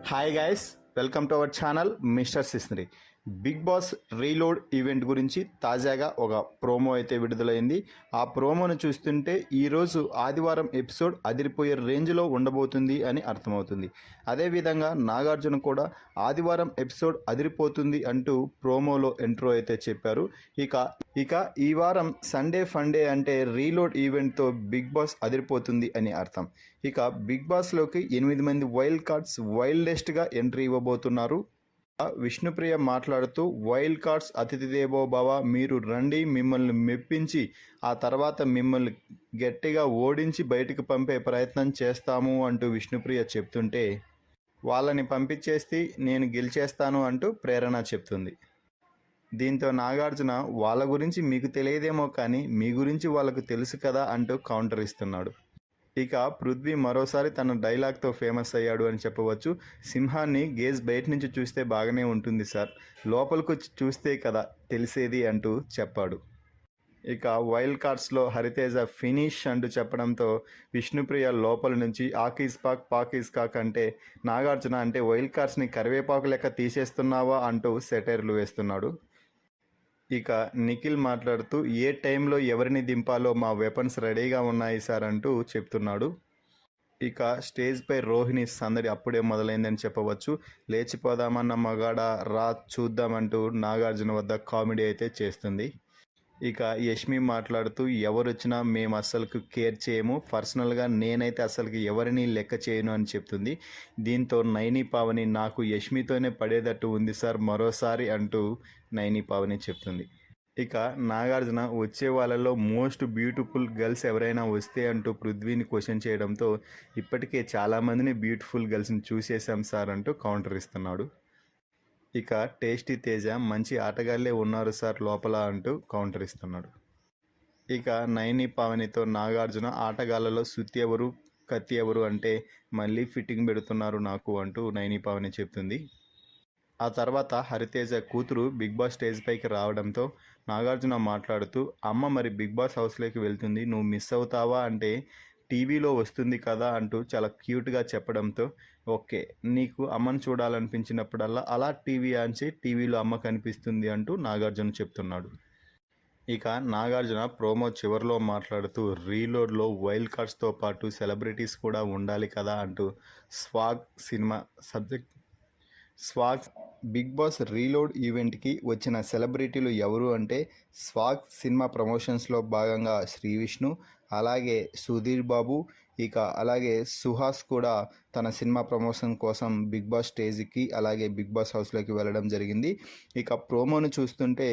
Hi guys, welcome to our channel mister సిస్నరీ. Bigg boss reload event గురించి తాజాగా ఒక ప్రోమో అయితే విడుదలైంది. ఆ ప్రోమోను చూస్తుంటే ఈరోజు ఆదివారం ఎపిసోడ్ అదిరిపోయే రేంజ్లో ఉండబోతుంది అని అర్థమవుతుంది. అదేవిధంగా నాగార్జున కూడా ఆదివారం ఎపిసోడ్ అదిరిపోతుంది అంటూ ప్రోమోలో ఎంట్రో అయితే చెప్పారు. ఇక ఈ వారం సండే ఫండే అంటే రీలోడ్ ఈవెంట్తో బిగ్ బాస్ అదిరిపోతుంది అని అర్థం. ఇక బిగ్ బాస్లోకి 8 మంది వైల్డ్ కార్డ్స్ వైల్డెస్ట్గా ఎంట్రీ ఇవ్వబోతున్నారు. విష్ణుప్రియ మాట్లాడుతూ, వైల్డ్ కార్డ్స్ అతిథి దేవో భవ, మీరు రండి, మిమ్మల్ని మెప్పించి ఆ తర్వాత మిమ్మల్ని గట్టిగా ఓడించి బయటకు పంపే ప్రయత్నం చేస్తాము అంటూ విష్ణుప్రియ చెప్తుంటే, వాళ్ళని పంపించేసి నేను గెలిచేస్తాను అంటూ ప్రేరణ చెప్తుంది. దీంతో నాగార్జున వాళ్ళ గురించి మీకు తెలియదేమో కానీ మీ గురించి వాళ్ళకు తెలుసు కదా అంటూ కౌంటర్ ఇస్తున్నాడు. ఇక పృథ్వీ మరోసారి తన డైలాగ్తో ఫేమస్ అయ్యాడు అని చెప్పవచ్చు. సింహాన్ని గేజ్ బయట నుంచి చూస్తే బాగానే ఉంటుంది సార్, లోపలికి వచ్చి చూస్తే కదా తెలిసేది అంటూ చెప్పాడు. ఇక వైల్డ్ కార్డ్స్లో హరితేజ ఫినిష్ అంటూ చెప్పడంతో విష్ణుప్రియ లోపల నుంచి ఆకీస్ పాక్ పాకీస్ కాక్ అంటే నాగార్జున అంటే వైల్డ్ కార్డ్స్ని కరివేపాకు లెక్క తీసేస్తున్నావా అంటూ సెటైర్లు వేస్తున్నాడు. ఇక నిఖిల్ మాట్లాడుతూ, ఏ టైంలో ఎవరిని దింపాలో మా వెపన్స్ రెడీగా ఉన్నాయి సార్ అంటూ చెప్తున్నాడు. ఇక స్టేజ్పై రోహిణి సందడి అప్పుడే మొదలైందని చెప్పవచ్చు. లేచిపోదామన్న మగాడ రా చూద్దామంటూ నాగార్జున వద్ద కామెడీ అయితే చేస్తుంది. ఇక యష్మి మాట్లాడుతూ, ఎవరొచ్చినా మేము అస్సలు కేర్ చేయము, పర్సనల్గా నేనైతే అసలుకి ఎవరిని లెక్క చేయను అని చెప్తుంది. దీంతో నైని పావని నాకు యష్మితోనే పడేటట్టు ఉంది సార్ మరోసారి అంటూ నైని పావని చెప్తుంది. ఇక నాగార్జున వచ్చే వాళ్ళలో మోస్ట్ బ్యూటిఫుల్ గర్ల్స్ ఎవరైనా వస్తే అంటూ పృథ్వీని క్వశ్చన్ చేయడంతో, ఇప్పటికే చాలామందిని బ్యూటిఫుల్ గర్ల్స్ని చూసేశాం సార్ అంటూ కౌంటర్ ఇస్తున్నాడు. ఇక టేస్టీ తేజ మంచి ఆటగాళ్ళే ఉన్నారు సార్ లోపల అంటూ కౌంటర్ ఇస్తున్నాడు. ఇక నైని పావనితో నాగార్జున ఆటగాళ్ళలో సుత్తి ఎవరు కత్తి ఎవరు అంటే మళ్ళీ ఫిట్టింగ్ పెడుతున్నారు నాకు అంటూ నైని పావని చెప్తుంది. ఆ తర్వాత హరితేజ కూతురు బిగ్ బాస్ స్టేజ్ పైకి రావడంతో నాగార్జున మాట్లాడుతూ, అమ్మ మరి బిగ్ బాస్ హౌస్లోకి వెళ్తుంది, నువ్వు మిస్ అవుతావా అంటే టీవీలో వస్తుంది కదా అంటూ చాలా క్యూట్గా చెప్పడంతో, ఓకే నీకు అమ్మను చూడాలనిపించినప్పుడల్లా అలా టీవీ ఆన్చి టీవీలో అమ్మ కనిపిస్తుంది అంటూ నాగార్జున చెప్తున్నాడు. ఇక నాగార్జున ప్రోమో చివరిలో మాట్లాడుతూ, రీలోడ్లో వైల్డ్ కార్డ్స్తో పాటు సెలబ్రిటీస్ కూడా ఉండాలి కదా అంటూ Swag cinema Swag Bigg boss reload ఈవెంట్కి వచ్చిన సెలబ్రిటీలు ఎవరు అంటే స్వాగ్ సినిమా ప్రమోషన్స్లో భాగంగా శ్రీ విష్ణు, అలాగే సుధీర్ బాబు, ఇక అలాగే సుహాస్ కూడా తన సినిమా ప్రమోషన్ కోసం బిగ్ బాస్ స్టేజ్కి అలాగే బిగ్ బాస్ హౌస్లోకి వెళ్ళడం జరిగింది. ఇక ప్రోమోను చూస్తుంటే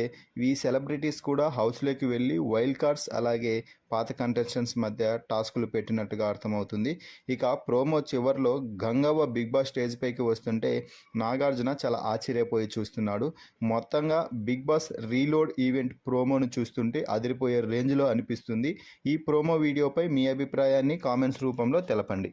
ఈ సెలబ్రిటీస్ కూడా హౌస్లోకి వెళ్ళి వైల్డ్ కార్డ్స్ అలాగే పాత కంటెస్టెంట్స్ మధ్య టాస్కులు పెట్టినట్టుగా అర్థమవుతుంది. ఇక ప్రోమో చివరిలో గంగవ్వ బిగ్ బాస్ స్టేజ్ పైకి వస్తుంటే నాగార్జున చాలా ఆశ్చర్యపోయి చూస్తున్నాడు. మొత్తంగా బిగ్ బాస్ రీలోడ్ ఈవెంట్ ప్రోమోను చూస్తుంటే అదిరిపోయే రేంజ్లో అనిపిస్తుంది. ఈ ప్రోమో వీడియోపై మీ అభిప్రాయాన్ని కామెంట్స్ రూపంలో తెలపండి.